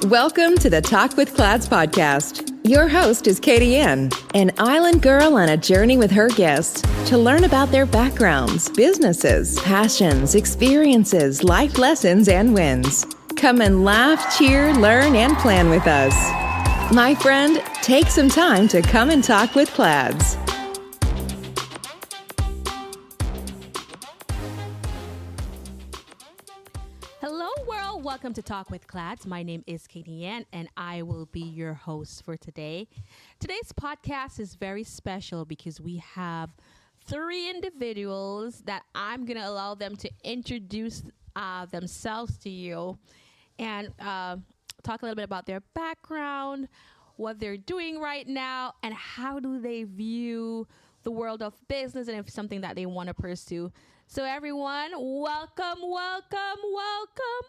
Welcome to the Talk with KLADZ podcast. Your host is Katie Ann, an island girl on a journey with her guests to learn about their backgrounds, businesses, passions, experiences, life lessons, and wins. Come and laugh, cheer, learn, and plan with us. My friend, take some time to come and talk with KLADZ. Hello, world. Welcome to Talk with KLADZ. My name is Katie Ann, and I will be your host for today. Today's podcast is very special because we have three individuals that I'm going to allow them to introduce themselves to you and talk a little bit about their background, what they're doing right now, and how do they view the world of business and if it's something that they want to pursue. So everyone, welcome, welcome, welcome, welcome.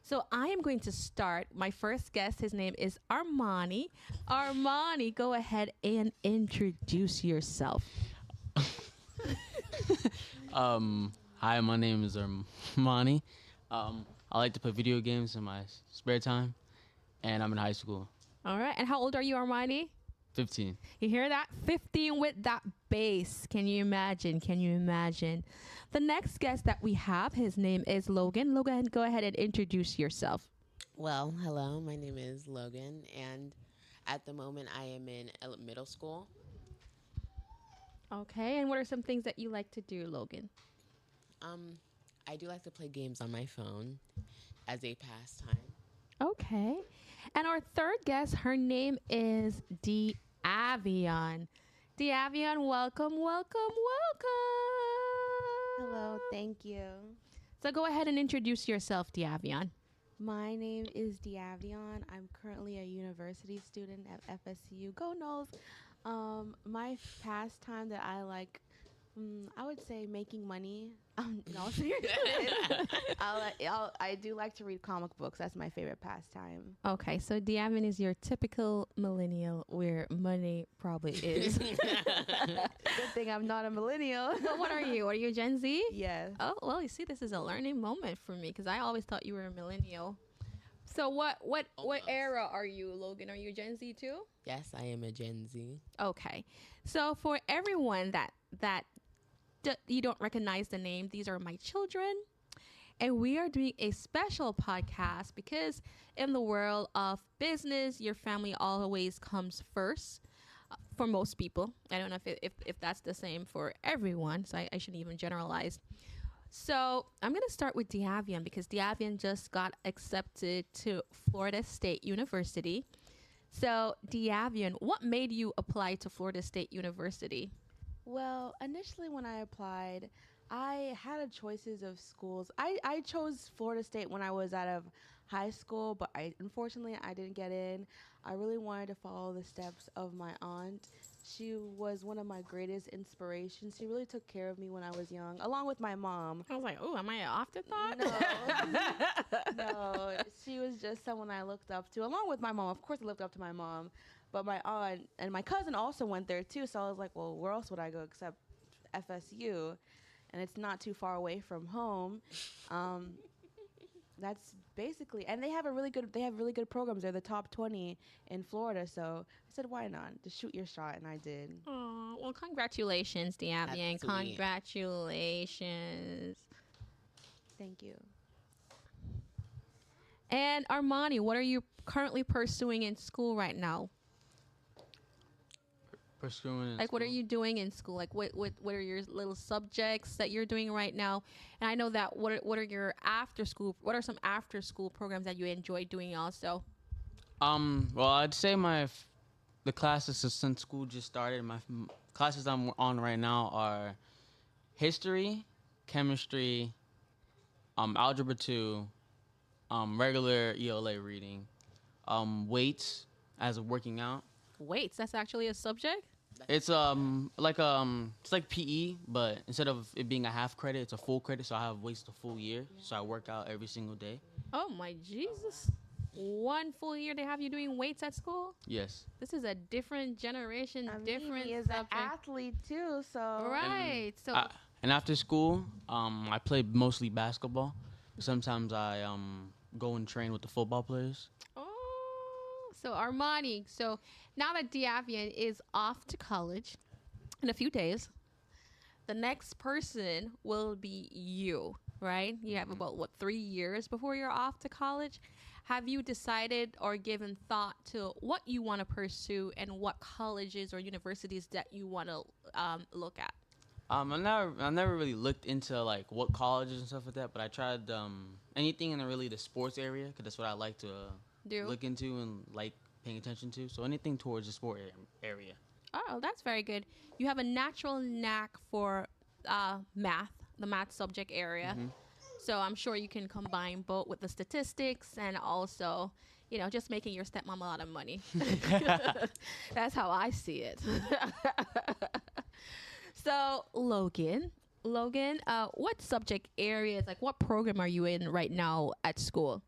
So I am going to start. My first guest, his name is Armani. Armani, go ahead and introduce yourself. Hi, my name is Armani. I like to play video games in my spare time, and I'm in high school. All right. And how old are you, Armani? 15. You hear that? 15 with that bass. Can you imagine? Can you imagine? The next guest that we have, his name is Logan. Logan, go ahead and introduce yourself. Well, hello, my name is Logan, and at the moment I am in middle school. Okay. And what are some things that you like to do, Logan? I do like to play games on my phone as a pastime. Okay. And our third guest, her name is D'Avion. D'Avion, welcome, welcome, welcome. Hello, thank you. So go ahead and introduce yourself, D'Avion. My name is D'Avion. I'm currently a university student at FSU. Go Noles. My pastime that I like, I would say making money. No, seriously. I do like to read comic books. That's my favorite pastime. Okay, so D'Avion is your typical millennial where money probably is. Good thing I'm not a millennial. So what are you? Are you Gen Z? Yes. Oh, well, you see, this is a learning moment for me because I always thought you were a millennial. So what era are you, Logan? Are you Gen Z too? Yes, I am a Gen Z. Okay. So for everyone that you don't recognize the name, these are my children. And we are doing a special podcast because in the world of business, your family always comes first for most people. I don't know if that's the same for everyone, so I shouldn't even generalize. So I'm going to start with D'Avion because D'Avion just got accepted to Florida State University. So D'Avion, what made you apply to Florida State University? Well, initially when I applied, I had a choices of schools. I chose Florida State when I was out of high school, but unfortunately I didn't get in. I really wanted to follow the steps of my aunt. She was one of my greatest inspirations. She really took care of me when I was young, along with my mom. I was like, oh, am I an afterthought? No, she was just someone I looked up to, along with my mom. Of course I looked up to my mom. But my aunt and my cousin also went there too, so I was like, well, where else would I go except FSU? And it's not too far away from home. That's basically, and they have really good programs. They're the top 20 in Florida, so I said, why not? Just shoot your shot, and I did. Oh, well, congratulations, D'Avion. Congratulations. Thank you. And Armani, what are you currently pursuing in school right now? Like, what are you doing in school? Like, what are your little subjects that you're doing right now? And I know that what are your what are some after school programs that you enjoy doing also? Well, I'd say the classes since school just started, my classes I'm on right now are history, chemistry, algebra 2, regular ELA reading, weights as of working out. Weights, that's actually a subject? It's it's like PE, but instead of it being a half credit, it's a full credit, so I have weights the full year. So I work out every single day. Oh my Jesus. 1 full year they have you doing weights at school? Yes. This is a different generation, different he is an athlete too, so right. And after school, I play mostly basketball. Sometimes I go and train with the football players. Oh, so Armani. So now that Diavian is off to college in a few days, the next person will be you, right? You have about 3 years before you're off to college. Have you decided or given thought to what you want to pursue and what colleges or universities that you want to look at? I never really looked into like what colleges and stuff like that, but I tried anything in the sports area because that's what I like to Do look into and like paying attention to. So anything towards the sport area. Oh, that's very good. You have a natural knack for math, the math subject area. So I'm sure you can combine both with the statistics and also, just making your stepmom a lot of money. That's how I see it. So Logan, what subject areas, like what program are you in right now at school?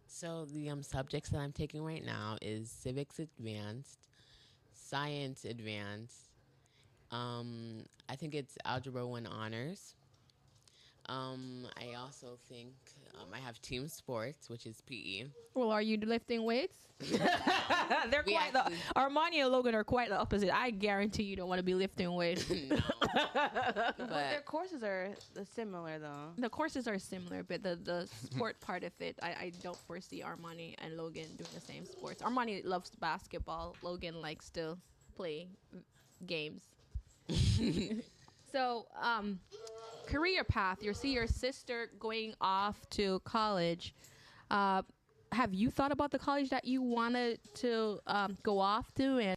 So the subjects that I'm taking right now is Civics Advanced, Science Advanced. I think it's Algebra 1 Honors. I also think I have Team Sports, which is PE. Well, are you lifting weights? They're quite Armani and Logan are quite the opposite. I guarantee you don't want to be lifting weights. No. But their But courses are similar, though. The courses are similar, but the sport part of it, I don't foresee Armani and Logan doing the same sports. Armani loves basketball. Logan likes to play games. So, career path. You see your sister going off to college. Have you thought about the college that you wanted to go off to? And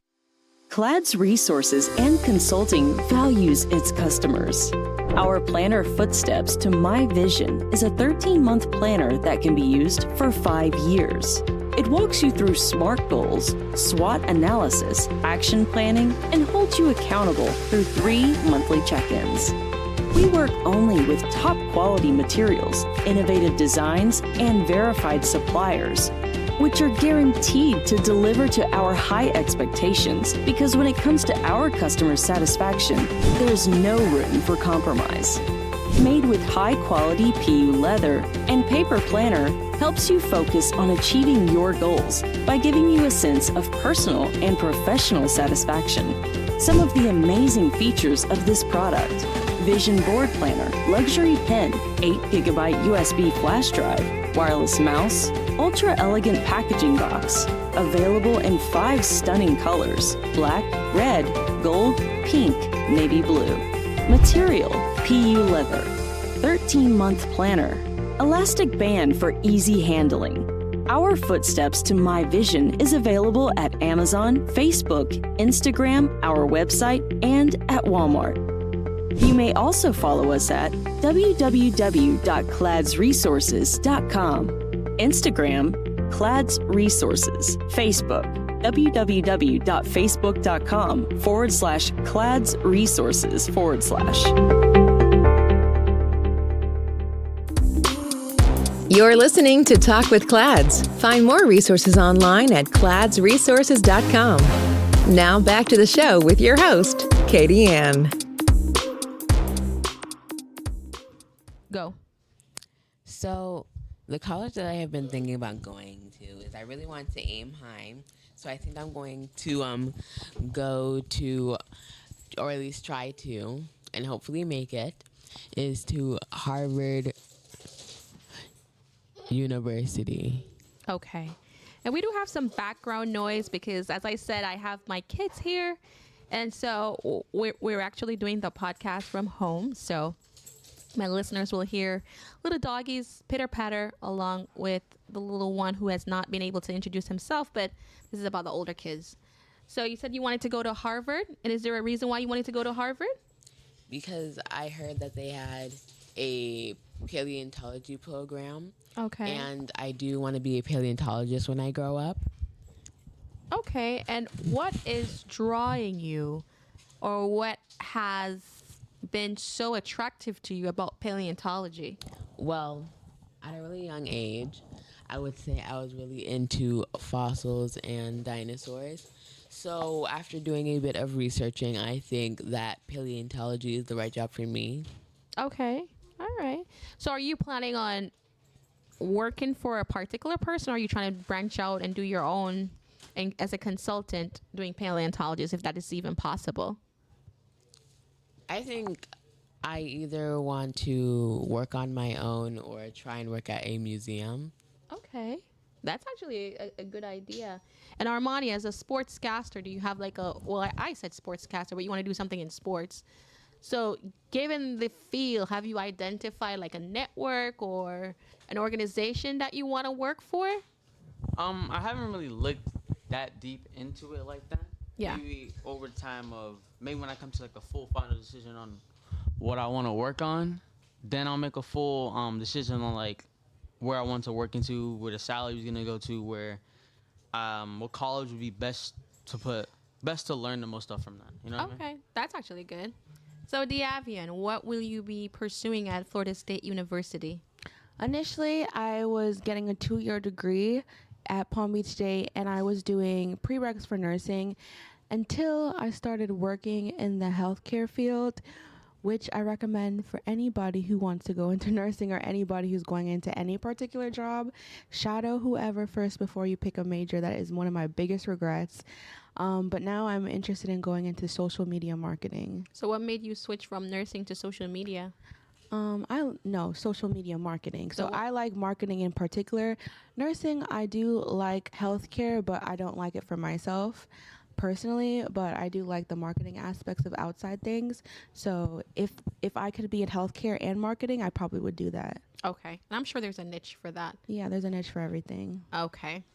KLADZ Resources and Consulting values its customers. Our planner Footsteps to My Vision is a 13-month planner that can be used for 5 years. It walks you through SMART goals, SWOT analysis, action planning, and holds you accountable through 3 monthly check-ins. We work only with top quality materials, innovative designs, and verified suppliers, which are guaranteed to deliver to our high expectations because when it comes to our customer satisfaction, there's no room for compromise. Made with high-quality PU leather and paper planner helps you focus on achieving your goals by giving you a sense of personal and professional satisfaction. Some of the amazing features of this product: Vision Board Planner, luxury pen, 8GB USB flash drive, wireless mouse, ultra-elegant packaging box, available in 5 stunning colors: black, red, gold, pink, navy blue. Material: PU leather. 13-month planner. Elastic band for easy handling. Our Footsteps to My Vision is available at Amazon, Facebook, Instagram, our website, and at Walmart. You may also follow us at www.cladsresources.com, Instagram, KLADZ Resources, Facebook, www.facebook.com/KLADZ Resources/. You're listening to Talk with KLADZ. Find more resources online at cladsresources.com. Now back to the show with your host, Katie Ann. go. So the college that I have been thinking about going to is I really want to aim high. So I think I'm going to go to, or at least try to, and hopefully make it, is to Harvard University. Okay. And we do have some background noise because, as I said, I have my kids here. And so we're actually doing the podcast from home. So my listeners will hear little doggies pitter-patter along with the little one who has not been able to introduce himself. But this is about the older kids. So you said you wanted to go to Harvard. And is there a reason why you wanted to go to Harvard? Because I heard that they had a paleontology program. Okay. And I do want to be a paleontologist when I grow up. Okay. And what is drawing you, or what has been so attractive to you about paleontology? Well, at a really young age, I would say I was really into fossils and dinosaurs. So after doing a bit of researching, I think that paleontology is the right job for me. Okay. All right. So are you planning on working for a particular person, or are you trying to branch out and do your own and as a consultant doing paleontologist, if that is even possible? I think I either want to work on my own or try and work at a museum. Okay. That's actually a good idea. And Armani, as a sportscaster, do you have like I said sportscaster, but you want to do something in sports. So given the field, have you identified like a network or an organization that you want to work for? I haven't really looked that deep into it like that. Yeah. Maybe over time maybe when I come to like a full final decision on what I want to work on, then I'll make a full decision on like where I want to work into, where the salary is gonna go to, where what college would be best to learn the most stuff from that. You know what I mean? Okay, that's actually good. So Diavian, what will you be pursuing at Florida State University? Initially, I was getting a 2-year degree at Palm Beach State, and I was doing prereqs for nursing until I started working in the healthcare field, which I recommend for anybody who wants to go into nursing or anybody who's going into any particular job. Shadow whoever first before you pick a major. That is one of my biggest regrets. But now I'm interested in going into social media marketing. So what made you switch from nursing to social media? Social media marketing. So So- I like marketing in particular. Nursing, I do like healthcare, but I don't like it for myself personally, but I do like the marketing aspects of outside things. So if I could be in healthcare and marketing, I probably would do that. Okay. And I'm sure there's a niche for that. Yeah, there's a niche for everything. Okay.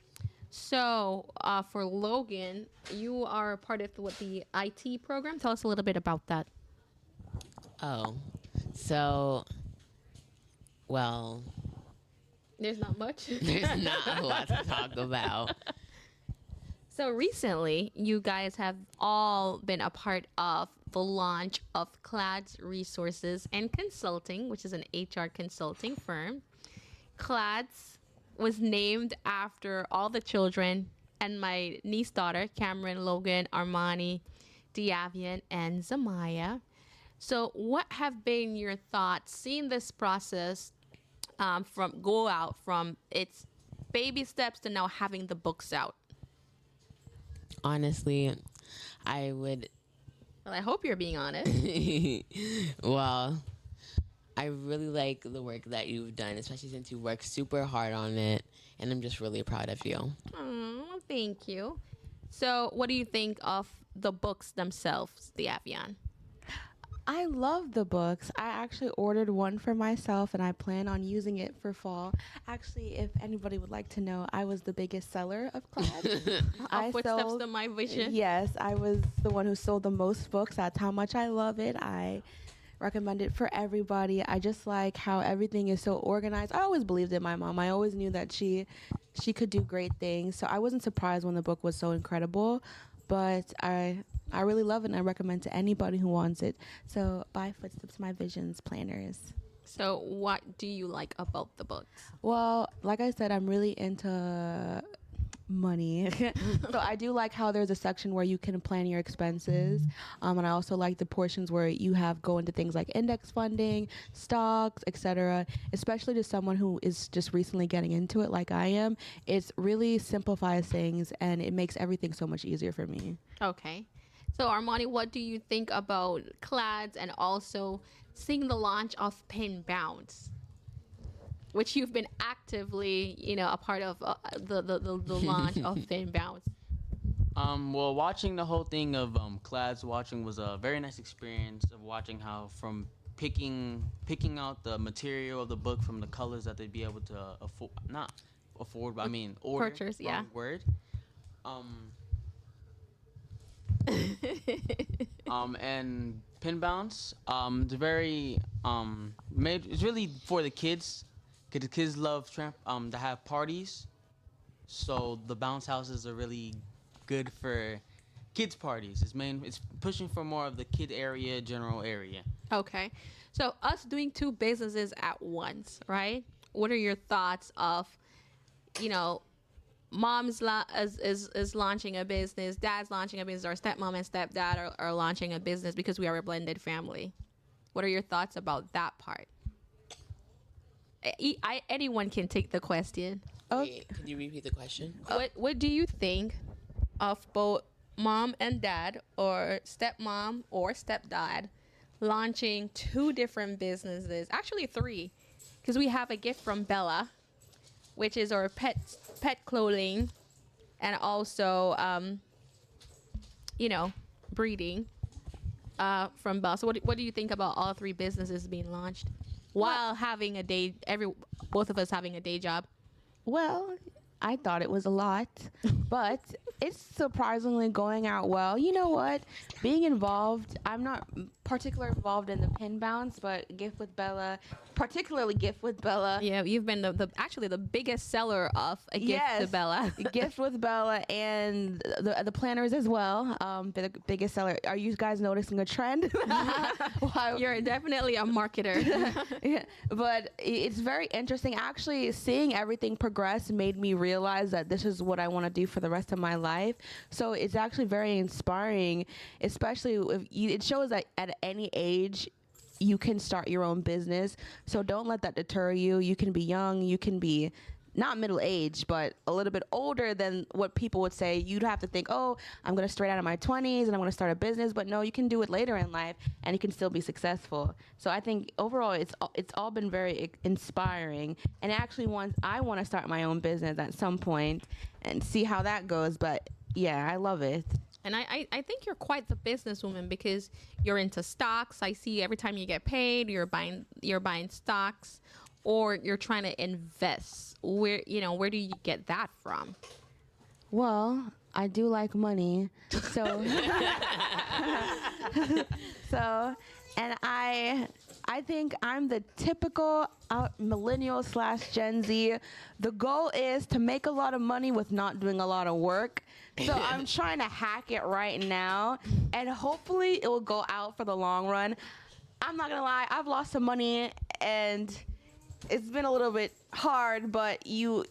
So for Logan, you are part of the IT program. Tell us a little bit about that. Oh, so, well, There's not much. there's not a lot to talk about. So recently, you guys have all been a part of the launch of KLADZ Resources and Consulting, which is an HR consulting firm. KLADZ was named after all the children and my niece daughter, Cameron, Logan, Armani, Diavian, and Zamaya. So what have been your thoughts seeing this process from its baby steps to now having the books out? Honestly, I would, Well, I hope you're being honest. well, I really like the work that you've done, especially since you worked super hard on it, and I'm just really proud of you. Oh, thank you. So, what do you think of the books themselves, the Avian? I love the books. I actually ordered one for myself, and I plan on using it for fall. Actually, if anybody would like to know, I was the biggest seller of KLADZ. Footsteps to My Vision. Yes, I was the one who sold the most books. That's how much I love it. I recommend it for everybody. I just like how everything is so organized. I always believed in my mom. I always knew that she could do great things. So I wasn't surprised when the book was so incredible. But I really love it, and I recommend to anybody who wants it. So buy Footsteps to My Visions planners. So, what do you like about the books? Well, like I said, I'm really into money. So I do like how there's a section where you can plan your expenses. And I also like the portions where you have go into things like index funding, stocks, etc. Especially to someone who is just recently getting into it like I am. It really simplifies things, and it makes everything so much easier for me. Okay. So, Armani, what do you think about KLADZ and also seeing the launch of Pin Bounce, which you've been actively, a part of the launch of Pin Bounce? Well, watching the whole thing of KLADZ was a very nice experience of watching how from picking out the material of the book from the colors that they'd be able to order. Purchase, yeah. Wrong word. And Pin Bounce, it's very it's really for the kids. 'Cause the kids love to have parties, so the bounce houses are really good for kids parties. It's pushing for more of the kid area, general area. Okay. So, us doing two businesses at once, right? What are your thoughts of, mom's is launching a business, dad's launching a business, or stepmom and stepdad are launching a business because we are a blended family? What are your thoughts about that part? Anyone can take the question. Wait, can you repeat the question? What do you think of both mom and dad, or stepmom or stepdad, launching 2 different businesses? Actually 3, because we have a gift from Bella, which is our pet clothing, and also breeding from Bella. So what do you think about all 3 businesses being launched while having both of us having a day job? Well, I thought it was a lot, but it's surprisingly going out well. You know what? Being involved, I'm not particularly involved in the pin bounce, but particularly Gift with Bella. Yeah, you've been actually the biggest seller of a gift to Bella. Gift with Bella, and the planners as well. The biggest seller. Are you guys noticing a trend? You're definitely a marketer. Yeah, but it's very interesting. Actually, seeing everything progress made me realize that this is what I want to do for the rest of my life. So it's actually very inspiring, especially if it shows that at any age you can start your own business. So don't let that deter you. You can be young, you can be not middle aged, but a little bit older than what people would say. You'd have to think, oh, I'm going to straight out of my 20s and I'm going to start a business. But no, you can do it later in life and you can still be successful. So I think overall it's all been very inspiring. And actually I want to start my own business at some point and see how that goes. But yeah, I love it. And I think you're quite the businesswoman, because you're into stocks. I see every time you get paid, you're buying stocks, or you're trying to invest. Where do you get that from? Well, I do like money, so and I think I'm the typical millennial / Gen Z. The goal is to make a lot of money with not doing a lot of work. So I'm trying to hack it right now, and hopefully it will go out for the long run. I'm not gonna lie, I've lost some money and it's been a little bit hard, but you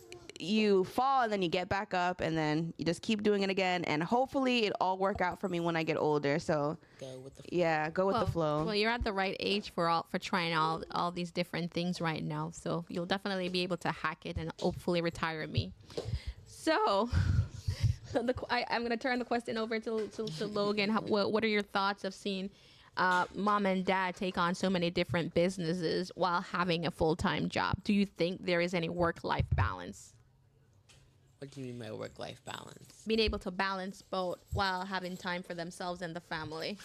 fall and then you get back up and then you just keep doing it again, and hopefully it all work out for me when I get older. So Go with the flow. yeah, go with the flow. Well, you're at the right age for trying all these different things right now. So you'll definitely be able to hack it and hopefully retire me. So I'm going to turn the question over to Logan. What are your thoughts of seeing mom and dad take on so many different businesses while having a full-time job? Do you think there is any work-life balance? What do you mean by work-life balance? Being able to balance both while having time for themselves and the family.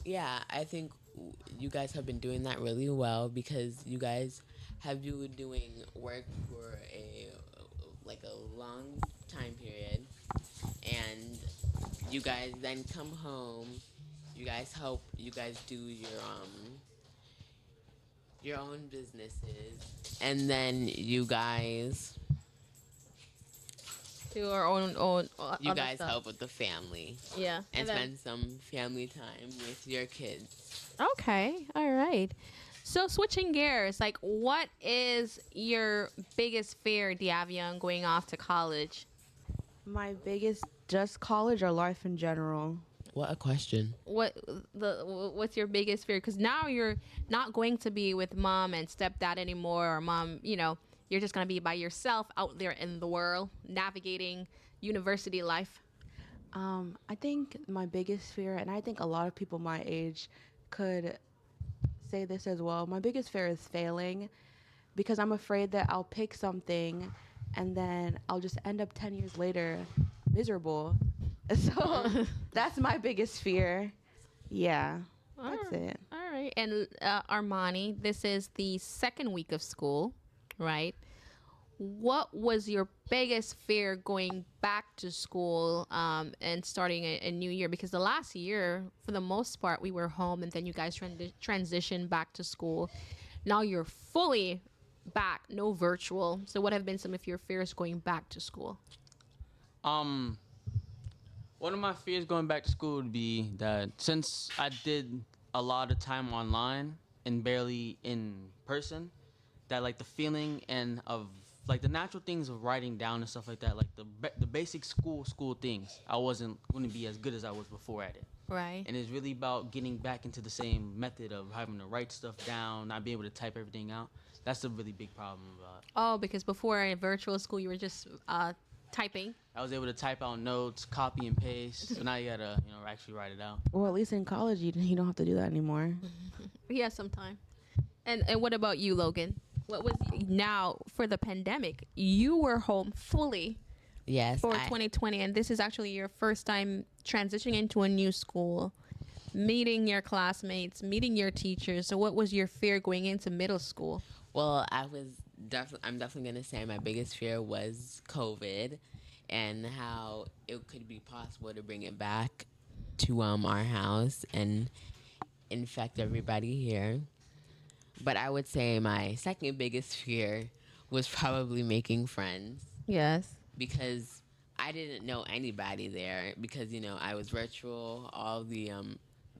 Yeah, I think you guys have been doing that really well, because you guys have been doing work for a long time period, and you guys then come home. You guys do your own businesses, and then you guys Do our own you guys stuff. help with the family. Yeah. And then- spend some family time with your kids. Okay. All right. So switching gears, like, what is your biggest fear, Diavion, going off to college? My biggest, just college or life in general? What a question. What's your biggest fear? Because now you're not going to be with mom and stepdad anymore, or mom, you're just going to be by yourself out there in the world, navigating university life. I think my biggest fear, and I think a lot of people my age could say this as well, my biggest fear is failing, because I'm afraid that I'll pick something and then I'll just end up 10 years later miserable. So that's my biggest fear. Yeah, that's it. All right. And Armani, this is the second week of school, right? What was your biggest fear going back to school and starting a new year? Because the last year, for the most part, we were home, and then you guys transitioned back to school. Now you're fully back, no virtual. So what have been some of your fears going back to school? One of my fears going back to school would be that since I did a lot of time online and barely in person, that like the feeling and of like the natural things of writing down and stuff like that, like the basic school things, I wasn't going to be as good as I was before at it. Right. And it's really about getting back into the same method of having to write stuff down, not being able to type everything out. That's the really big problem about it. Oh, because before in virtual school, you were just typing. I was able to type out notes, copy and paste. So now you gotta, actually write it out. Well, at least in college, you don't have to do that anymore. He has some time. And what about you, Logan? What was now for the pandemic? You were home fully Yes. for 2020, and this is actually your first time transitioning into a new school, meeting your classmates, meeting your teachers. So, what was your fear going into middle school? Well, I'm definitely going to say my biggest fear was COVID and how it could be possible to bring it back to our house and infect everybody here. But I would say my second biggest fear was probably making friends Yes. because I didn't know anybody there because, I was virtual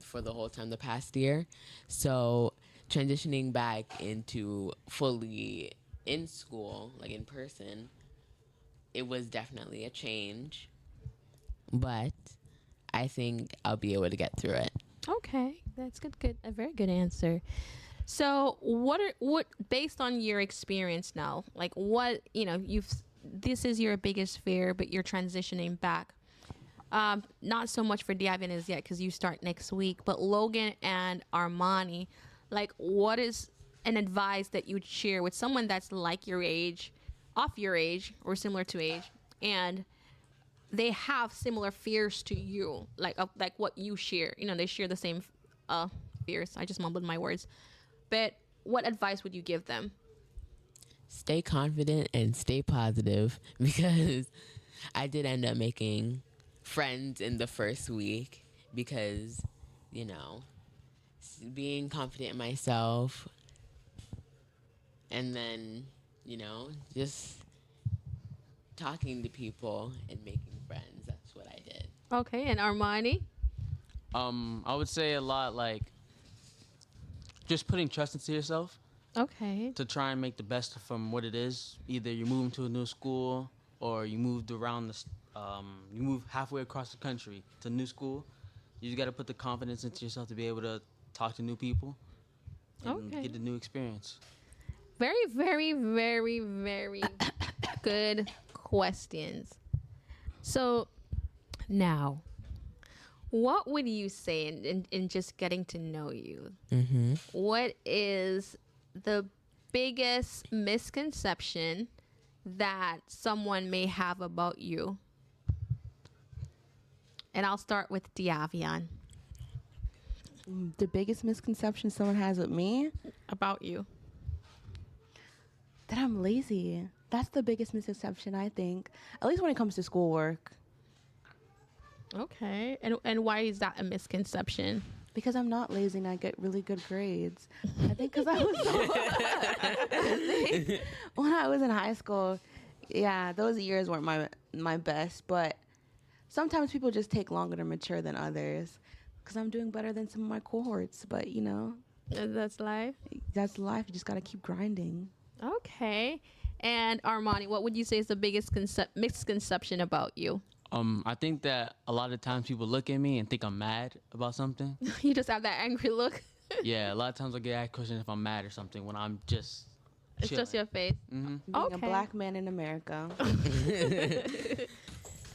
for the whole time the past year. So transitioning back into fully in school, like in person, it was definitely a change. But I think I'll be able to get through it. Okay, that's good. A very good answer. So, what based on your experience now, like what this is your biggest fear, but you're transitioning back. Not so much for Diavian as yet because you start next week, but Logan and Armani, like what is an advice that you would share with someone that's like your age, off your age, or similar to age, and they have similar fears to you, like what you share. They share the same fears. I just mumbled my words. But what advice would you give them? Stay confident and stay positive because I did end up making friends in the first week because, being confident in myself and then, just talking to people and making friends. That's what I did. Okay, and Armani? I would say a lot like just putting trust into yourself Okay. to try and make the best from what it is. Either you're moving to a new school or you moved around you move halfway across the country to a new school. You just got to put the confidence into yourself to be able to talk to new people and get the new experience. Very, very, very, very good questions. So now, what would you say in just getting to know you? Mm-hmm. What is the biggest misconception that someone may have about you? And I'll start with Diavian. The biggest misconception someone has of me? About you. That I'm lazy. That's the biggest misconception, I think. At least when it comes to schoolwork. Okay. And why is that a misconception? Because I'm not lazy and I get really good grades. I think because when I was in high school, yeah, those years weren't my best. But sometimes people just take longer to mature than others. Because I'm doing better than some of my cohorts. But, That's life. that's life. You just got to keep grinding. Okay. And Armani, what would you say is the biggest misconception about you? I think that a lot of times people look at me and think I'm mad about something. You just have that angry look. Yeah, a lot of times I get asked questions if I'm mad or something when I'm just It's chilling. just your face. Mm-hmm. Being a black man in America.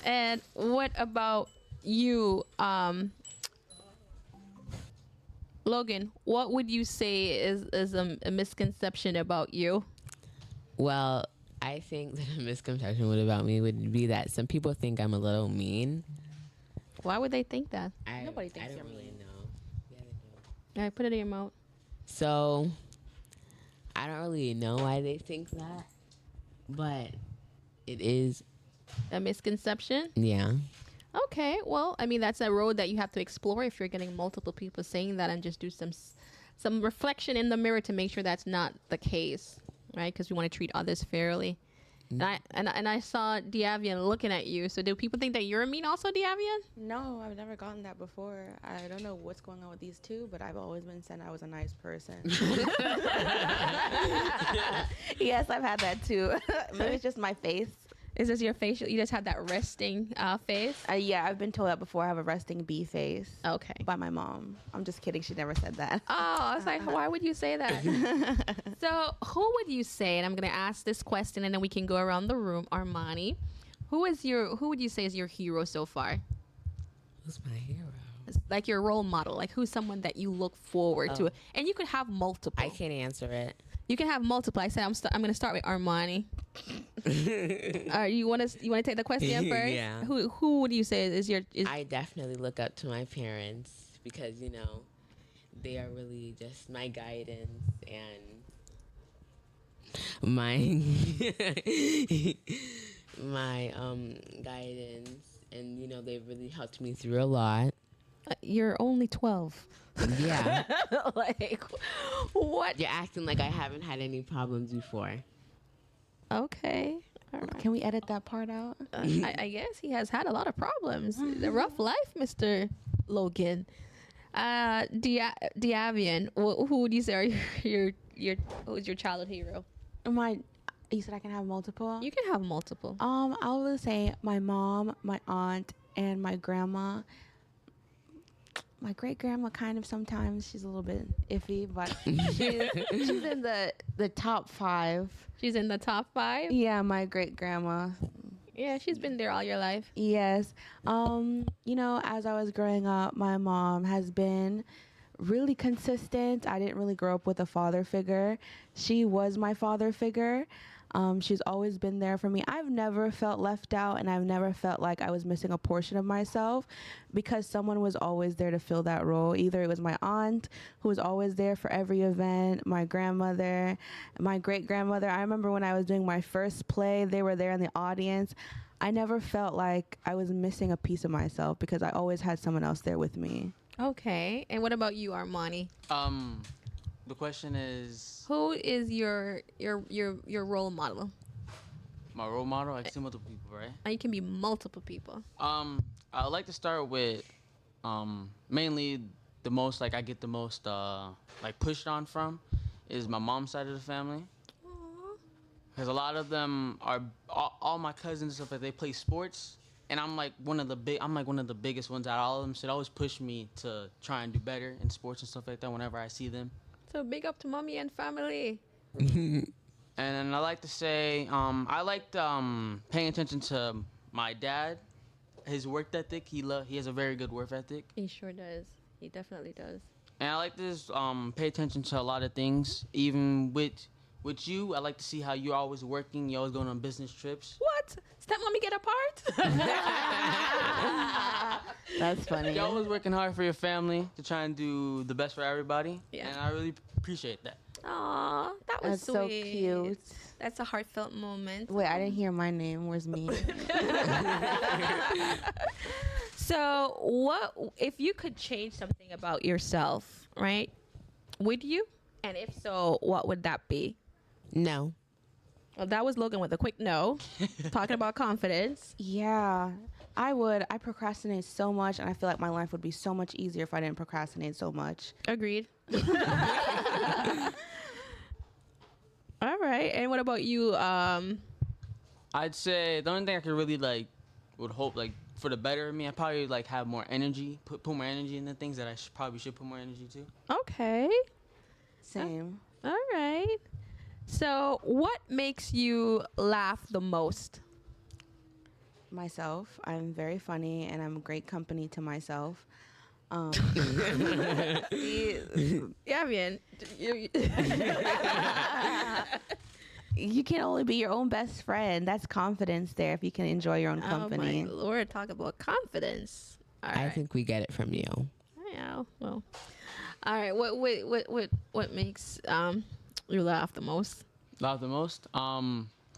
And what about you, Logan? What would you say is a misconception about you? Well, I think that a misconception about me would be that some people think I'm a little mean. Why would they think that? Nobody thinks I you're don't really mean. know. Yeah, they do. All right, put it in your mouth. So, I don't really know why they think that, but it is, A misconception? yeah. Okay, well, I mean, that's a road that you have to explore if you're getting multiple people saying that, and just do some reflection in the mirror to make sure that's not the case, right? Because we want to treat others fairly. And I saw Diavian looking at you. So do people think that you're mean also, Diavian? No, I've never gotten that before. I don't know what's going on with these two, but I've always been said I was a nice person. Yes, I've had that too. Maybe it's just my face. Is this your facial? You just have that resting face? Yeah, I've been told that before. I have a resting bee face. Okay. By my mom. I'm just kidding. She never said that. Oh, I was like, why would you say that? So, who would you say? And I'm gonna ask this question, and then we can go around the room. Armani, who would you say is your hero so far? Who's my hero? Like your role model. Like who's someone that you look forward to? And you could have multiple. I can't answer it. You can have multiple. I said I'm gonna start with Armani. You want to take the question first? Yeah. Who would you say is your? I definitely look up to my parents because they are really just my guidance and my my guidance, and they've really helped me through a lot. You're only 12. Yeah. Like what? You're acting like I haven't had any problems before. Okay. All right. Can we edit that part out? I guess he has had a lot of problems. The rough life, Mr. Logan. Diavian, who would you say are who's your childhood hero? You said I can have multiple? You can have multiple. I would say my mom, my aunt, and my grandma. My great grandma kind of sometimes she's a little bit iffy, but she's in the top 5. She's in the top 5? Yeah, my great grandma. Yeah, she's been there all your life. Yes. As I was growing up, my mom has been really consistent. I didn't really grow up with a father figure. She was my father figure. She's always been there for me. I've never felt left out, and I've never felt like I was missing a portion of myself because someone was always there to fill that role. Either it was my aunt, who was always there for every event, my grandmother, my great-grandmother. I remember when I was doing my first play, they were there in the audience. I never felt like I was missing a piece of myself because I always had someone else there with me. Okay. And what about you, Armani? The question is, who is your role model? my role model. I can see multiple people, right? And you can be multiple people. I would like to start with mainly the most I get the most pushed on from is my mom's side of the family. Because a lot of them are all my cousins and stuff, they play sports, and I'm like one of the biggest ones out of all of them. So they always push me to try and do better in sports and stuff like that whenever I see them. So big up to mommy and family. And I like to say, I liked paying attention to my dad, his work ethic. He has a very good work ethic. He sure does. He definitely does. And I like to pay attention to a lot of things. Even with you, I like to see how you're always working. You're always going on business trips. What? Stepmommy get apart? That's funny. You're always working hard for your family to try and do the best for everybody. Yeah. And I really appreciate that. Aw, that was That's so sweet. cute. That's a heartfelt moment. Wait, I didn't hear my name. Where's me? So, what if you could change something about yourself, right? Would you? And if so, what would that be? No. Well, that was Logan with a quick no. Talking about confidence. Yeah, I would. I procrastinate so much, and I feel like my life would be so much easier if I didn't procrastinate so much. Agreed. All right. And what about you? I'd say the only thing I could really would hope for the better of me, I probably have more energy, put more energy in the things that I probably should put more energy to. Okay. Same. All right. So, what makes you laugh the most? Myself. I'm very funny, and I'm great company to myself. Yeah, man. You can only be your own best friend. That's confidence there if you can enjoy your own company. Oh my Lord, talk about confidence. All right. I think we get it from you. Yeah. Well. All right. What makes you laugh the most? Laugh the most?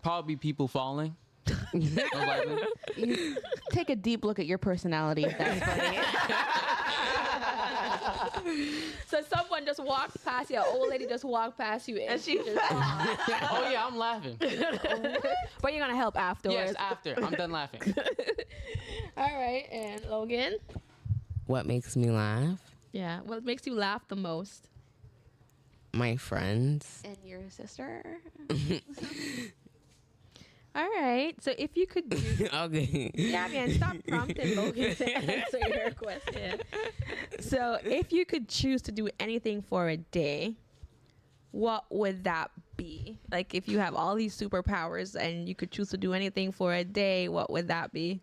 Probably people falling. Most likely. You take a deep look at your personality if that's funny. So someone just walked past you, an old lady just walked past you, and she just Oh yeah, I'm laughing. But you're gonna help afterwards. Yes, after I'm done laughing. All right, and Logan. What makes me laugh? Yeah. What makes you laugh the most? My friends. And your sister? All right. So if you could do, Okay. yeah, man, stop prompting Logan to answer your question. So if you could choose to do anything for a day, what would that be? Like if you have all these superpowers and you could choose to do anything for a day, what would that be?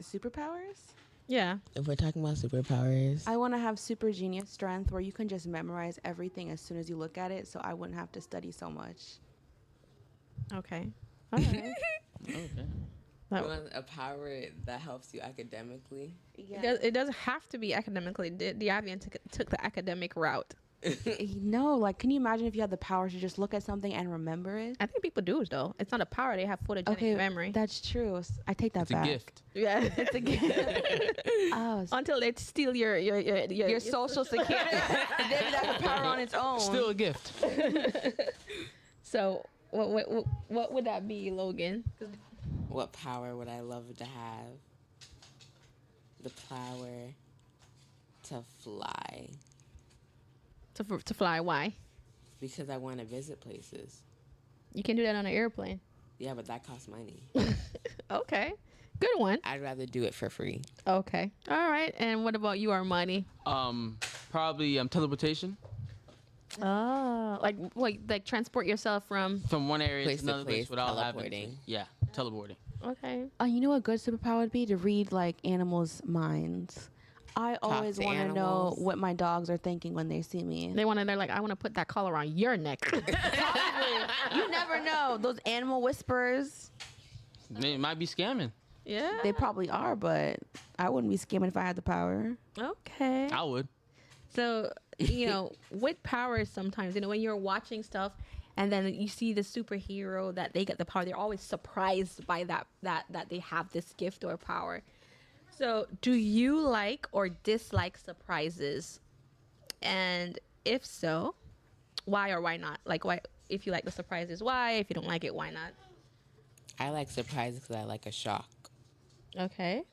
Superpowers? Yeah. If we're talking about superpowers, I want to have super genius strength where you can just memorize everything as soon as you look at it, so I wouldn't have to study so much. Okay. All right. Okay. you want a power that helps you academically. Yeah. It doesn't have to be academically. The Avian took the academic route. No, like, can you imagine if you had the power to just look at something and remember it? I think people do though. It's not a power; they have photogenic memory. That's true. I take that It's back. a gift. Yeah, It's a gift. Oh, until they steal your social security. Then that's a power on its own. Still a gift. So what would that be, Logan? What power would I love to have? The power to fly. To fly? Why? Because I want to visit places. You can do that on an airplane. Yeah, but that costs money. Okay, good one. I'd rather do it for free. Okay, all right. And what about you, Armani? Probably teleportation Oh, like transport yourself from. from one area Place to to another place place, without having to. teleporting. Yeah, teleporting. Okay. You know what good superpower would be? To read, like, animals' minds. I always to want to know animals. what my dogs are thinking when they see me. They're like, I want to put that collar around your neck. You never know. Those animal whisperers, They might be scamming. Yeah. they probably are, but I wouldn't be scamming if I had the power. Okay. I would. So, with powers sometimes, when you're watching stuff and then you see the superhero that they get the power, they're always surprised by that they have this gift or power. So, do you like or dislike surprises? And if so, why or why not? Like, why? If you like the surprises, why? If you don't like it, why not? I like surprises because I like a shock. Okay.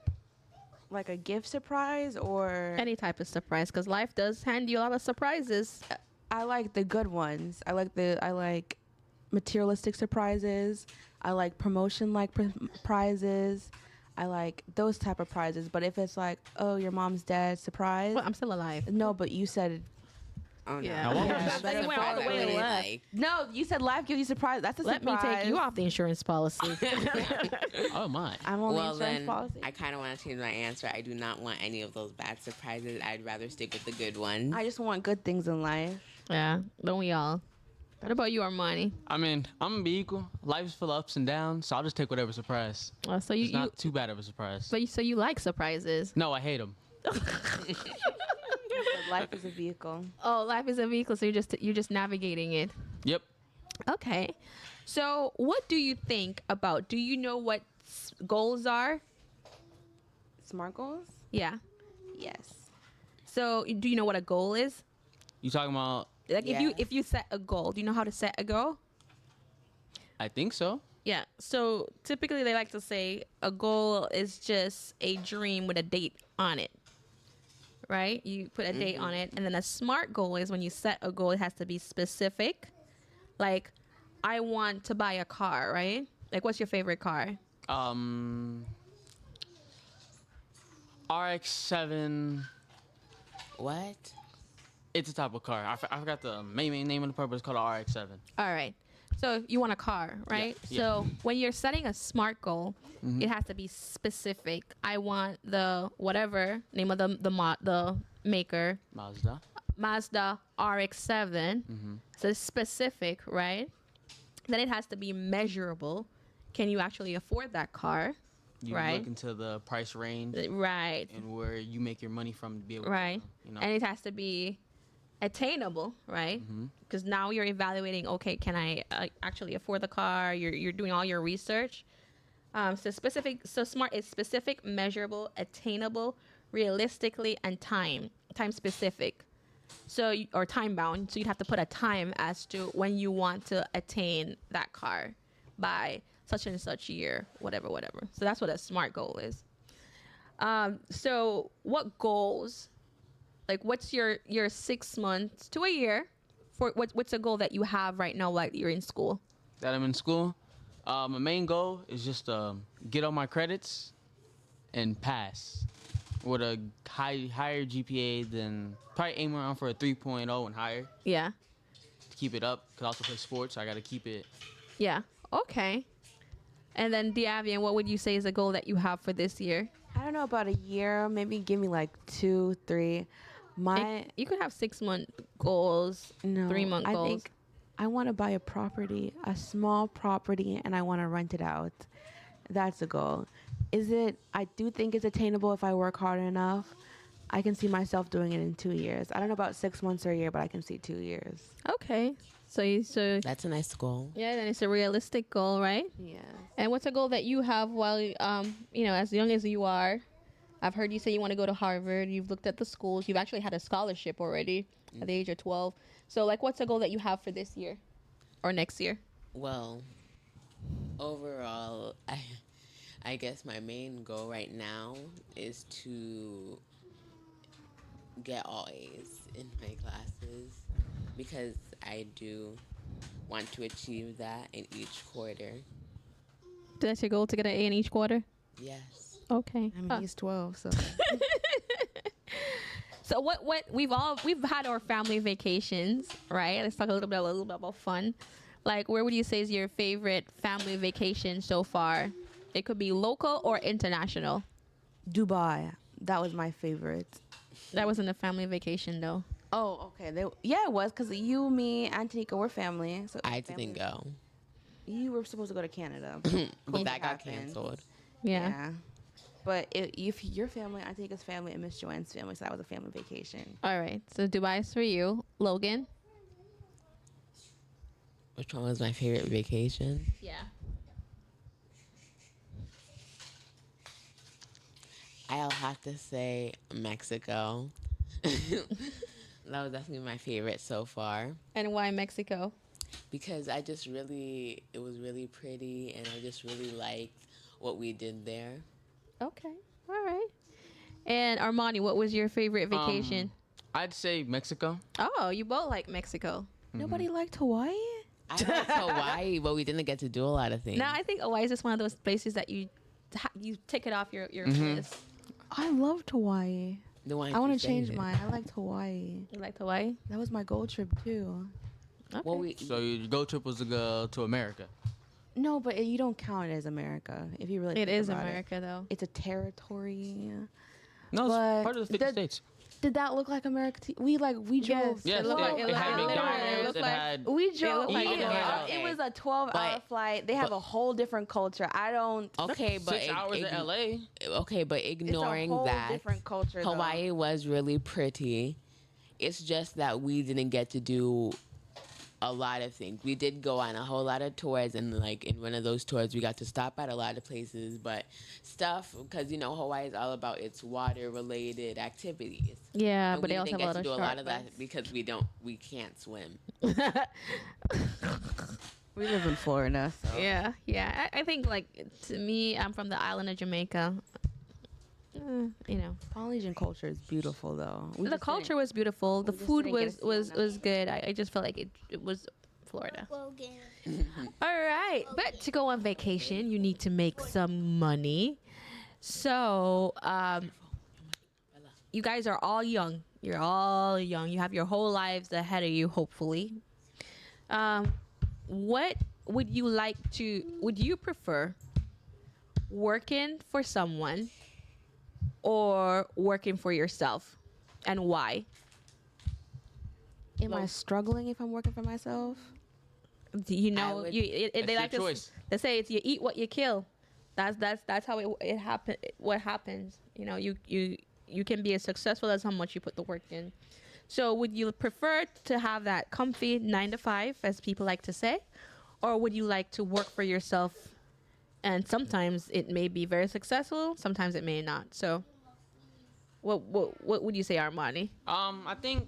Like a gift surprise, or Any type of surprise, because life does hand you a lot of surprises. I like the good ones. I like materialistic surprises. I like promotion like prizes. I like those type of prizes. But if it's like, oh, your mom's dead, surprise. Well, I'm still alive. No, but you said Oh no. Yeah. Now, what was Yeah, the but They if went all the I way really left. like. no. You said life gives you surprise. That's a Let me surprise. take you off the insurance policy. Oh my. I'm on Well the insurance then, policy. I kind of want to change my answer. I do not want any of those bad surprises. I'd rather stick with the good ones. I just want good things in life. Yeah, don't we all? What about you, Armani? I mean, I'm gonna be equal. Life's full of ups and downs, so I'll just take whatever surprise. So It's not too bad of a surprise. so you like surprises? No, I hate them. But life is a vehicle. Oh, life is a vehicle, so you're just navigating it. Yep. Okay. So, what do you think about? Do you know what goals are? Smart goals? Yeah. Yes. So, do you know what a goal is? You talking about? Like Yeah. if you set a goal, do you know how to set a goal? I think so. Yeah. So typically they like to say a goal is just a dream with a date on it. Right? You put a date on it. And then a SMART goal is when you set a goal, it has to be specific. Like, I want to buy a car, right? Like, what's your favorite car? RX-7. What? It's a type of car. I forgot the main name of the car, but it's called an RX-7. All right. So you want a car, right? Yeah. So when you're setting a SMART goal, it has to be specific. I want the whatever name of the maker, Mazda RX-7. So it's specific, right? Then it has to be measurable. Can you actually afford that car? You Right. look into the price range Right. and where you make your money from to be able Right. to, And it has to be attainable, right? Because now you're evaluating, okay, can I actually afford the car? You're doing all your research. So SMART is specific, measurable, attainable, realistically, and time specific. So or time bound. So you'd have to put a time as to when you want to attain that car by such and such year, whatever. So that's what a SMART goal is. So what goals? Like, what's your 6 months to a year for what's a goal that you have right now, like you're in school? that I'm in school. My main goal is just to get all my credits and pass with a higher GPA than probably aim around for a 3.0 and higher Yeah. to keep it up. Cause I also play sports, so I gotta keep it. Yeah. Okay. And then Diavian, what would you say is a goal that you have for this year? I don't know about a year. Maybe give me like 2, 3. You could have 6-month goals, No, 3-month I goals. think I want to buy a property, a small property, and I want to rent it out. That's the goal. I do think it's attainable if I work hard enough. I can see myself doing it in 2 years. I don't know about 6 months or a year, but I can see 2 years. Okay. So That's a nice goal. yeah, then it's a realistic goal, right? Yes. And what's a goal that you have while as young as you are? I've heard you say you want to go to Harvard. You've looked at the schools. You've actually had a scholarship already at the age of 12. So like what's a goal that you have for this year or next year? Well, overall, I guess my main goal right now is to get all A's in my classes because I do want to achieve that in each quarter. That's your goal, to get an A in each quarter? Yes. Okay. I mean, he's 12, so. So what we've had our family vacations, right? Let's talk a little bit about fun. Like, where would you say is your favorite family vacation so far? It could be local or international. Dubai. That was my favorite. That wasn't a family vacation though. Oh, okay. Yeah, it was because you, me, Antonika were family. So I didn't go, You were supposed to go to Canada. but that got happened. canceled. Yeah. But if your family, Antonika's family, and Miss Joanne's family, so that was a family vacation. All right. So Dubai's for you. Logan? Which one was my favorite vacation? Yeah. I'll have to say Mexico. That was definitely my favorite so far And why Mexico? because it was really pretty and I just really liked what we did there. Okay. All right. And Armani, what was your favorite vacation? I'd say Mexico. Oh, you both like Mexico. Nobody liked Hawaii? I liked Hawaii, but we didn't get to do a lot of things. No, I think Hawaii is just one of those places that you take it off your list. I loved Hawaii. The one I want you to change stated. mine. I liked Hawaii. You liked Hawaii? That was my gold trip too. Okay. Well, we So your go trip was to go to America. No, but you don't count it as America if you really. It think is about America though. It's a territory. No, it's But part of the 50 the- states. Did that look like America? We drove. Yes, looked like- it had literally McDonald's. looked It like- had. We drove. looked like it, America. it was a 12-hour But- flight. They have a whole different culture. I don't. okay, but 6 hours to LA. Okay, but ignoring it's a whole that, different culture. though. Hawaii was really pretty. It's just that we didn't get to do a lot of things. We did go on a whole lot of tours, and like in one of those tours, we got to stop at a lot of places, but stuff because Hawaii is all about its water-related activities. Yeah, And but we they also didn't have a lot get to of do a lot shark of bites. that because we can't swim. We live in Florida. So. Yeah, yeah. I think like to me, I'm from the island of Jamaica. Polynesian culture is beautiful, though. The culture was beautiful. The just food didn't get was to see was enough. was good. I just felt like it was Florida. Logan. All right, but to go on vacation, you need to make some money. So, you guys are all young. You're all young. You have your whole lives ahead of you, hopefully. What would you like to? Would you prefer working for someone or working for yourself, and why? Am I struggling if I'm working for myself? You know, would- they That's like your to. choice. They say it's you eat what you kill. That's how it happen. What happens? You can be as successful as how much you put the work in. So would you prefer to have that comfy 9 to 5, as people like to say, or would you like to work for yourself? And sometimes it may be very successful. Sometimes it may not. So, what would you say, Armani? I think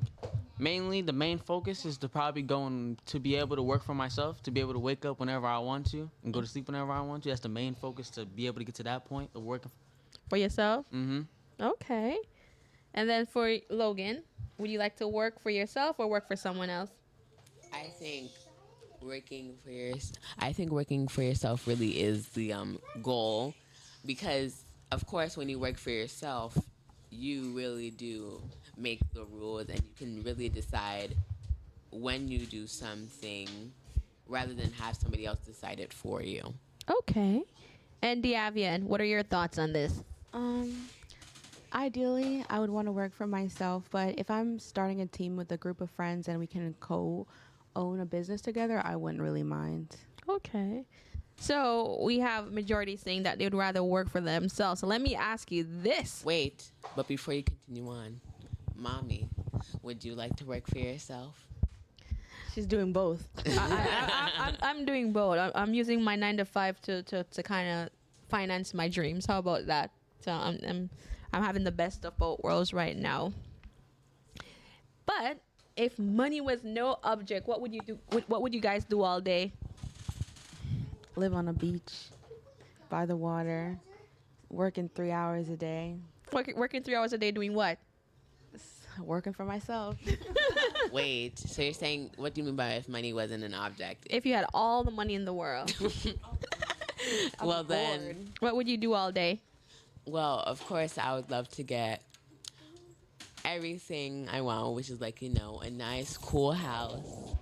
mainly the main focus is to probably to be able to work for myself, to be able to wake up whenever I want to and go to sleep whenever I want to. That's the main focus, to be able to get to that point of working. For yourself? Mm-hmm. Okay. And then for Logan, would you like to work for yourself or work for someone else? I think I think working for yourself really is the goal, because of course when you work for yourself, you really do make the rules, and you can really decide when you do something rather than have somebody else decide it for you. Okay. And Diavian, what are your thoughts on this? Ideally, I would want to work for myself, but if I'm starting a team with a group of friends and we can co-own a business together, I wouldn't really mind. Okay. So we have majority saying that they would rather work for themselves. So let me ask you this. Wait, but before you continue on, Mommy, would you like to work for yourself? She's doing both. I'm doing both. I'm using my 9 to 5 to kind of finance my dreams. How about that? So I'm having the best of both worlds right now. But if money was no object, what would you do? What would you guys do all day? Live on a beach, by the water, working 3 hours a day. Working 3 hours a day doing what? Working for myself. Wait, so you're saying, what do you mean by if money wasn't an object? If you had all the money in the world, Well, then, what would you do all day? well, of course, I would love to get everything I want, which is like, a nice, cool house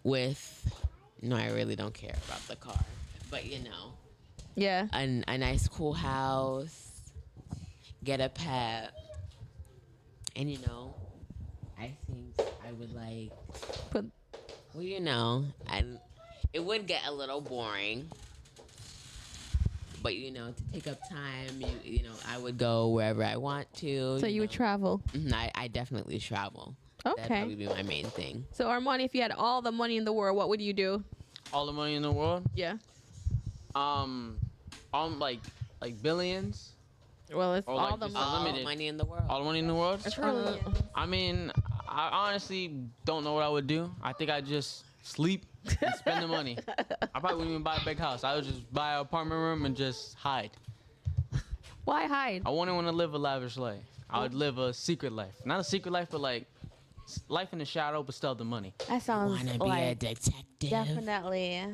with, no, I really don't care about the car, but Yeah. a nice, cool house, get a pet, and I think I would like, But well, and it would get a little boring. But to take up time, I would go wherever I want to. so you would travel. I definitely travel. That'd Okay. probably be my main thing. So Armani, if you had all the money in the world, what would you do? All the money in the world. Yeah. Like billions. Well, it's Or all like the just money. All Unlimited. money in the world. All the money in the world. Trillions. I mean, I honestly don't know what I would do. I think I'd just sleep and spend the money. I probably wouldn't even buy a big house. I would just buy an apartment room and just hide. Why hide? I wouldn't want to live a lavish life. I would live a secret life. Not a secret life, but like life in the shadow, but still the money. That sounds Wanna be a like detective? definitely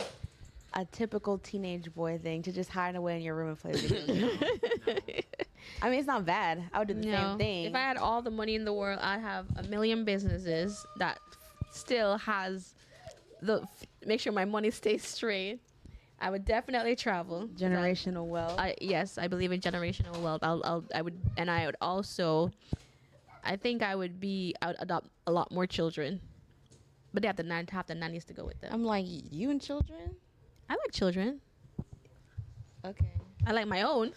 a typical teenage boy thing, to just hide away in your room and play video games. I mean, it's not bad. I would do the same thing. If I had all the money in the world, I'd have a million businesses that still has make sure my money stays straight. I would definitely travel. Generational wealth. Yes, I believe in generational wealth. I would also, I think I would adopt a lot more children, but they have the nannies to go with them. I'm like, you and children? I like children. Okay. I like my own,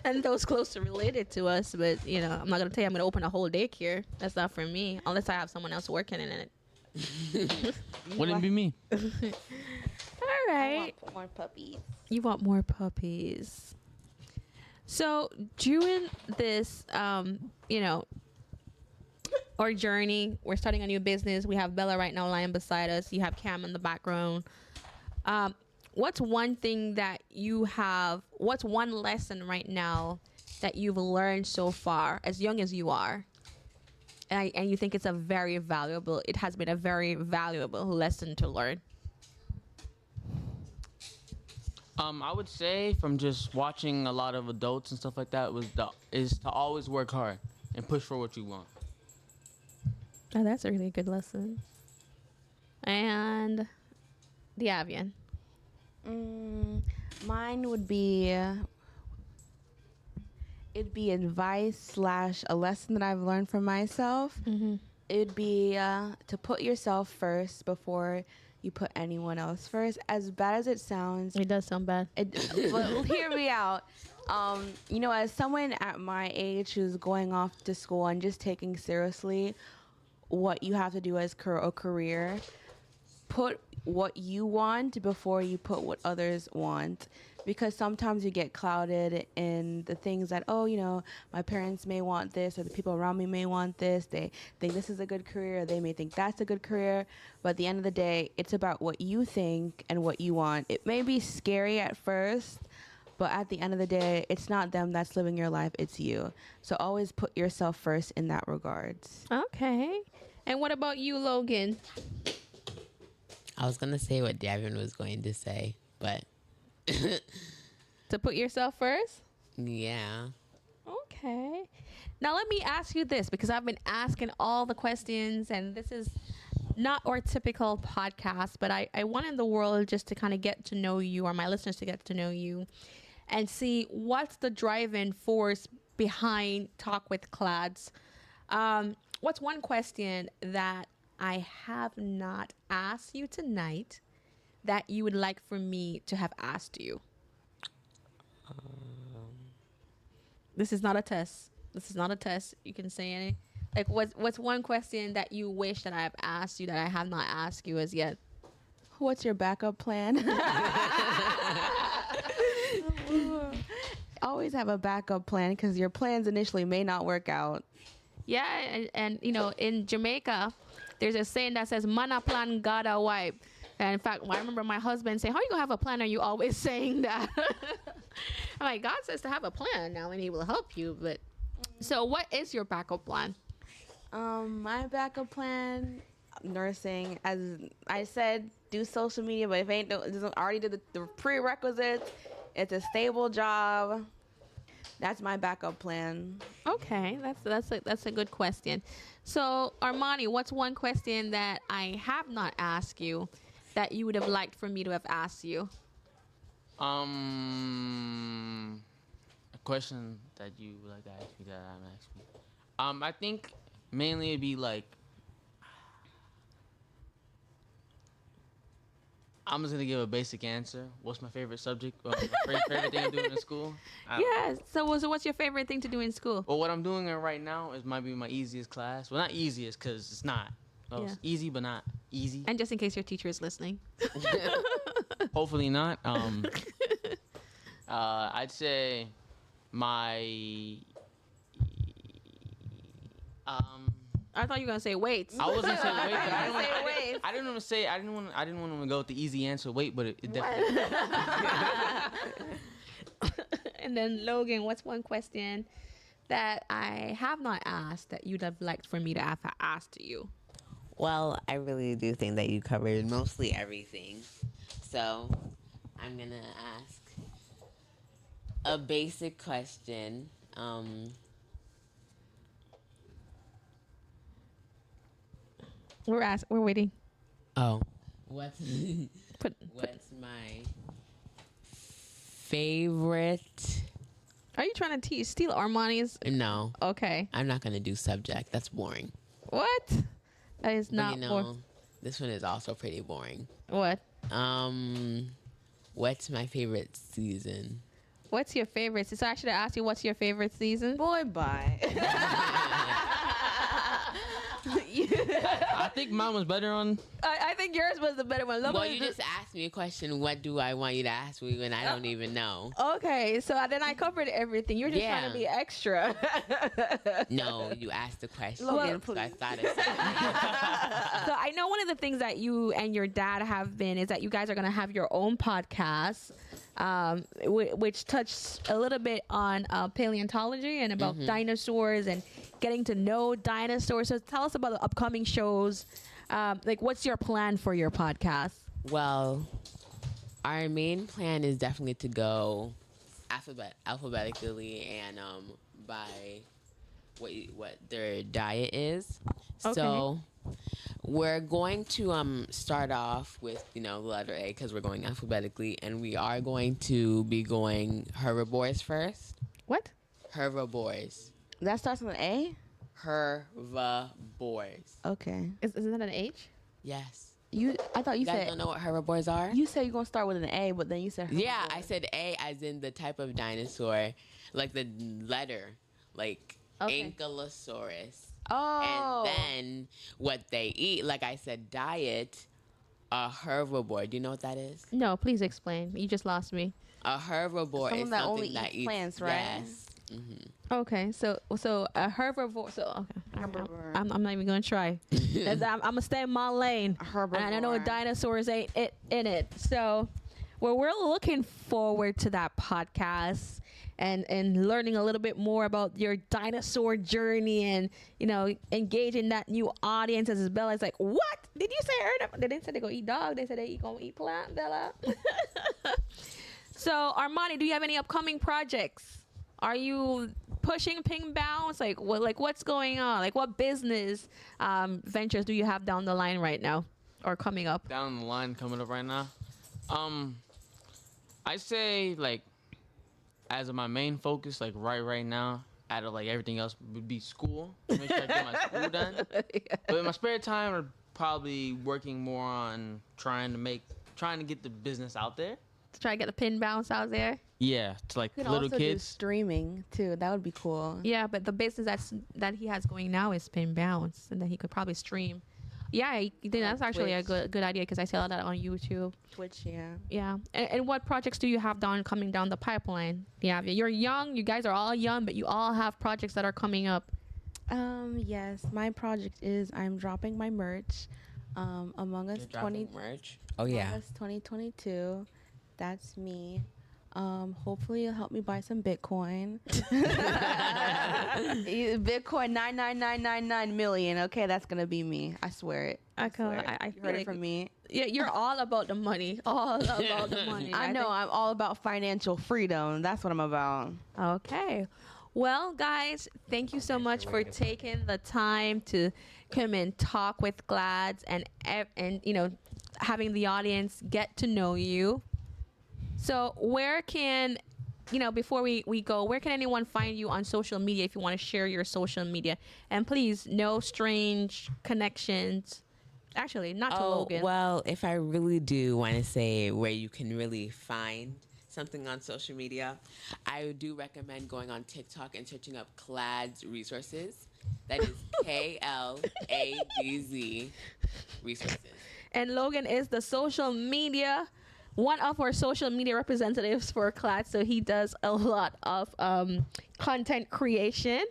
and those closely related to us. But I'm not gonna tell you I'm gonna open a whole daycare. That's not for me, unless I have someone else working in it. Wouldn't be me. All I right. want more puppies. You want more puppies. So during this, our journey, we're starting a new business. We have Bella right now lying beside us. You have Cam in the background. What's one thing that what's one lesson right now that you've learned so far, as young as you are, and you think it has been a very valuable lesson to learn? I would say from just watching a lot of adults and stuff like that is to always work hard and push for what you want. Oh, that's a really good lesson. And the Avian. Mine would be, it'd be advice / a lesson that I've learned from myself. Mm-hmm. It'd be to put yourself first before you put anyone else first. As bad as it sounds, It does sound bad. but hear me out. As someone at my age who's going off to school and just taking seriously what you have to do as a career, put what you want before you put what others want, because sometimes you get clouded in the things that, my parents may want this, or the people around me may want this. They think this is a good career, or they may think that's a good career. But at the end of the day, it's about what you think and what you want. It may be scary at first, but at the end of the day, it's not them that's living your life, it's you. So always put yourself first in that regards. Okay. And what about you, Logan? I was gonna say what Davin was going to say, but To put yourself first? yeah. Okay. Now let me ask you this, because I've been asking all the questions, and this is not our typical podcast, but I wanted the world just to kind of get to know you, or my listeners to get to know you, and see what's the driving force behind Talk with KLADZ. What's one question that I have not asked you tonight that you would like for me to have asked you? This is not a test. This is not a test. You can say any. Like, what's one question that you wish that I have asked you that I have not asked you as yet? What's your backup plan? Always have a backup plan because your plans initially may not work out. Yeah, and you know, in Jamaica, there's a saying that says, "Man a plan, God a wipe." And in fact, I remember my husband saying, "How you gonna have a plan? Are you always saying that?" I'm like, God says to have a plan now, and He will help you. But so, what is your backup plan? My backup plan, nursing. As I said, do social media, but if already did the prerequisites, it's a stable job. That's my backup plan. Okay, that's a good question. So, Armani, what's one question that I have not asked you that you would have liked for me to have asked you? A question that you would like to ask me that I haven't asked me. I think mainly it'd be like, I'm just gonna give a basic answer. What's my favorite subject? My favorite thing I'm doing in school? Yes. So what's your favorite thing to do in school? Well, what I'm doing right now is might be my easiest class. Well, not easiest because it's not. Well, Yeah. it's easy, but not easy. And just in case your teacher is listening. Hopefully not. I'd say my. I thought you were gonna say weights. I was gonna say wait, but I say wait. I didn't want to say I didn't want to go with the easy answer. Wait, but it definitely. And then Logan, what's one question that I have not asked that you'd have liked for me to have asked you? Well, I really do think that you covered mostly everything. So I'm going to ask a basic question. We're waiting. Oh. What's What's my favorite? Are you trying to steal Armani's? No, Okay. I'm not going to do subject. That's boring. What? That is But not you know, this one is also pretty boring. what? What's my favorite season? What's your favorite? So I should have asked you what's your favorite season? Boy, bye. I think mine was better on. I think yours was the better one. Well, you just asked me a question. What do I want you to ask me when I don't even know? Okay, so then I covered everything. You're just trying to be extra. No, you asked the question. Logan, so I please. thought it said So I know one of the things that you and your dad have been is that you guys are going to have your own podcast, which touched a little bit on paleontology and about dinosaurs and getting to know dinosaurs. So tell us about the upcoming shows. Like, what's your plan for your podcast? Well, our main plan is definitely to go alphabetically and by what their diet is. Okay. So we're going to start off with the letter A because we're going alphabetically, and we are going to be going herbivores first. What? Herbivores. That starts with an A? Herbivores. Okay. Isn't that an H? Yes. I thought you You guys said don't know what herbivores are? you said you're gonna start with an A, but then you said Yeah, herbivore. I said A as in the type of dinosaur, like the letter, like Okay. Ankylosaurus. Oh. And then what they eat, like I said, diet, a herbivore. Do you know what that is? No, please explain. You just lost me. A herbivore Someone is that something only that eats eats plants, right? Yes. Okay, so a herbivore. So okay, Herbivore. I'm not even gonna try. I'm gonna stay in my lane. Herbivore. And I know dinosaurs ain't in it. So, Well, we're looking forward to that podcast and learning a little bit more about your dinosaur journey and, engaging that new audience. As Bella's like, what? Did you say they didn't say they go eat dog. They said they gonna eat plant, Bella. So, Armani, do you have any upcoming projects? Are you pushing Ping Bounce? What's going on? Like, what business ventures do you have down the line right now or coming up? Down the line coming up right now. I say as of my main focus, right now, out of everything else would be school. Make sure I get my school done. But in my spare time, I'm probably working more on trying to get the business out there. To try to get the Pin Bounce out there. Yeah, to You could little also kids. do streaming too. That would be cool. Yeah, but the business that he has going now is Pin Bounce, and then he could probably stream. Yeah, that's actually a good idea because I saw that on YouTube. Twitch, yeah. Yeah. And what projects do you have coming down the pipeline? Yeah, you're young. You guys are all young, but you all have projects that are coming up. Yes, my project is I'm dropping my merch. Among Us 20 merch. Oh yeah. Among Us 2022. That's me. Hopefully it'll help me buy some Bitcoin. Bitcoin 99999 million. Okay, that's gonna be me. I swear it. I feel heard it from me. Yeah, you're all about the money. All about the money. I know. I'm all about financial freedom. That's what I'm about. Okay. Well, guys, thank you so much for taking the time to come and talk with KLADZ and having the audience get to know you. So where can, before we go, where can anyone find you on social media if you want to share your social media? And please, no strange connections. Actually, not to Logan. Well, if I really do want to say where you can really find something on social media, I do recommend going on TikTok and searching up KLADZ Resources. That is KLADZ Resources. And Logan is one of our social media representatives for KLADZ, so he does a lot of content creation.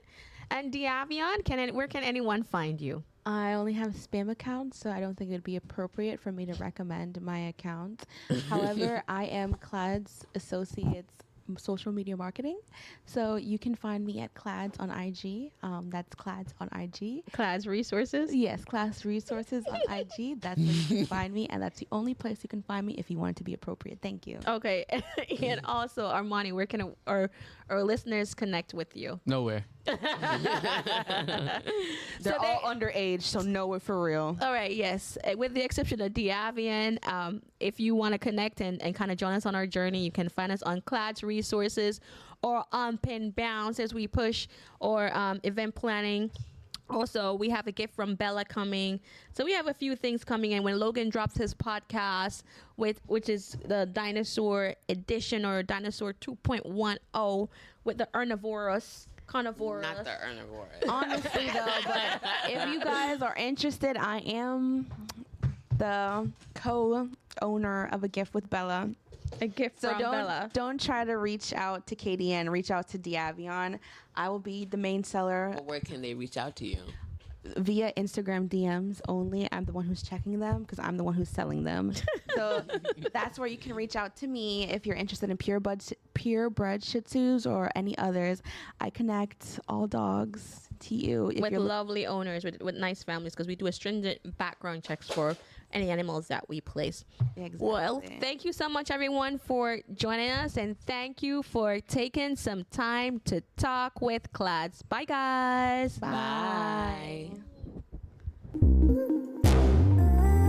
And Diavion, where can anyone find you? I only have spam accounts, so I don't think it would be appropriate for me to recommend my account. However, I am KLADZ Associates social media marketing. So you can find me at KLADZ on IG. That's KLADZ on IG. KLADZ Resources? Yes, KLADZ Resources on IG. That's where you can find me, and that's the only place you can find me if you want it to be appropriate. Thank you. Okay. And also, Armani, where can our listeners connect with you? Nowhere. They're all underage, so nowhere for real. All right, yes. With the exception of Diavian, if you want to connect and kind of join us on our journey, you can find us on KLADZ Resources or on Pin Bounce as we push or event planning. Also, we have a gift from Bella coming. So we have a few things coming in when Logan drops his podcast, which is the Dinosaur Edition or Dinosaur 2.10 with the Carnivorous. Not the Carnivorous. Honestly, though, but if you guys are interested, I am the co-owner of A Gift with Bella. A gift from Bella. Don't try to reach out to KDN. Reach out to Diavion. I will be the main seller. Well, where can they reach out to you? Via Instagram DMs only. I'm the one who's checking them because I'm the one who's selling them. So that's where you can reach out to me if you're interested in purebred Shih Tzus or any others. I connect all dogs to you. With lovely owners, with nice families, because we do a stringent background checks for any animals that we place. Exactly. Well, thank you so much, everyone, for joining us, and thank you for taking some time to talk with KLADZ. Bye, guys. Bye.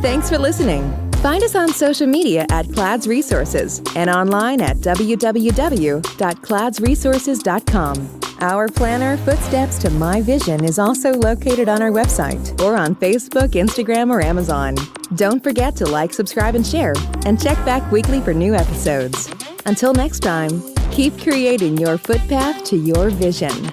Thanks for listening. Find us on social media at KLADZ Resources and online at www.kladzresources.com. Our planner, Footsteps to My Vision, is also located on our website or on Facebook, Instagram, or Amazon. Don't forget to like, subscribe, and share, and check back weekly for new episodes. Until next time, keep creating your footpath to your vision.